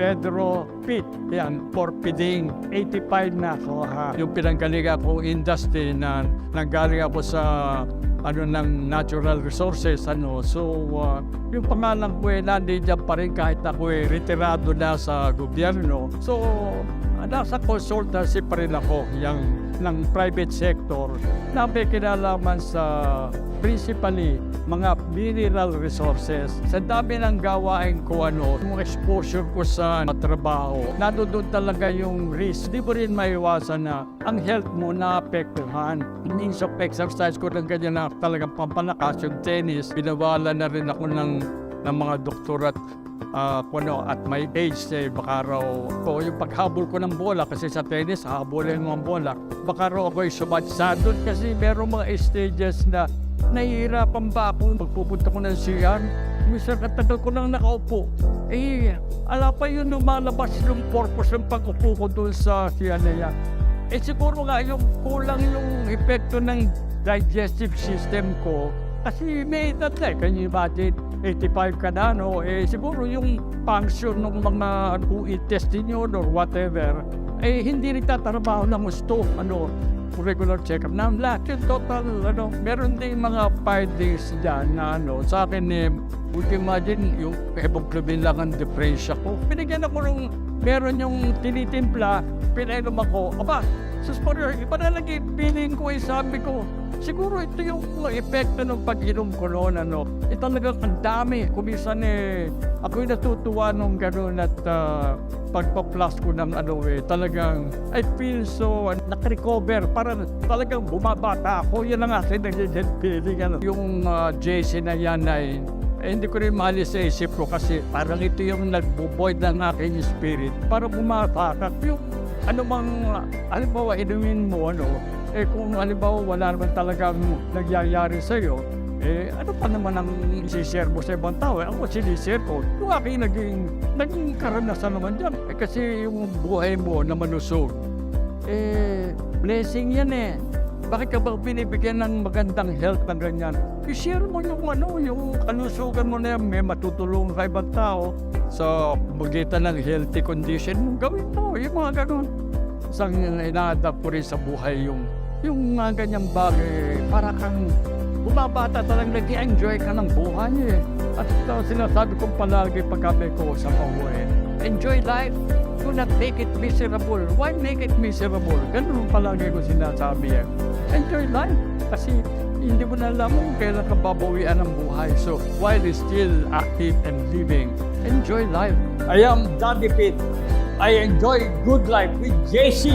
Pedro Pit. Yan, for feeding. 85 na ako ha. Yung pinanggalingan ko industry na nanggaling ako sa ng natural resources yung pangalan ko nandiyan pa rin kahit ako retirado na sa gobyerno. So nasa consultancy pa rin ako ng private sector na may kinalaman sa principally mga mineral resources. Sa dami ng gawain ko yung exposure ko sa trabaho, nandoon talaga yung risk. Di mo rin maiwasan na ang health mo naapektuhan. Means of exercise ko ng ganyan na talagang pampalakas yung tennis. Binawala na rin ako ng mga doktor at my age baka raw yung paghabol ko ng bola kasi sa tennis habulin mo ang bola, baka raw ako'y sumatsa doon kasi meron mga stages na nahihirapan ba ako magpupunta ko ng CR. Minsan katagal ko nang nakaupo, ala pa yun lumalabas yung purpose ng pag-upo ko doon sa CR na yan. Siguro nga yung kulang yung epekto ng digestive system ko kasi may edad na can you imagine 85 ka na siguro yung function ng mga intestine yun or whatever hindi rin tatrabaho ng gusto regular check-up na lahat yung total meron din mga findings dyan na sa akin would you imagine yung hemoglobin lang ang depresya ko. Binigyan ako nung meron yung tinitimpla, pinainom ako, iba na lagi feeling ko sabi ko siguro ito yung epekto ng pag-inom ko noon talagang ang dami kumisan ako'y natutuwa nung gano'n at pagpa-plus ko ng talagang I feel so nakarecover parang talagang bumabata ako. Yan ang akin nagiging feeling yung JC na yan ay hindi ko rin mahalis sa isip ko kasi parang ito yung nagbo-void ng aking spirit para bumata ka yung halimbawa inumin mo kung halimbawa wala naman talagang nagyayari sa'yo ano pa naman ang isi-share mo sa ibang tao? Ako sinishare ko. Yung aking naging karanasan naman dyan. Kasi yung buhay mo na manusog, blessing yan Bakit ka ba binibigyan ng magandang health na ganyan? I-share mo yung kalusugan mo na yan. May matutulong sa ibang tao sa magitan ng healthy condition mo. Gawin mo, yung mga ganun. Isang ina-adapt ko rin sa buhay yung mga ganyang bagay. Para kang bumabata talagang nag-enjoy ka ng buhay At sinasabi kong palagi pagkabi ko sa pauwi, enjoy life, do not make it miserable. Why make it miserable? Ganun palagi ko sinasabi Enjoy life kasi hindi mo na alam kung kailan ka babawian ng buhay. So while you're still active and living, enjoy life. I am Daddy Pit. I enjoy good life with JC.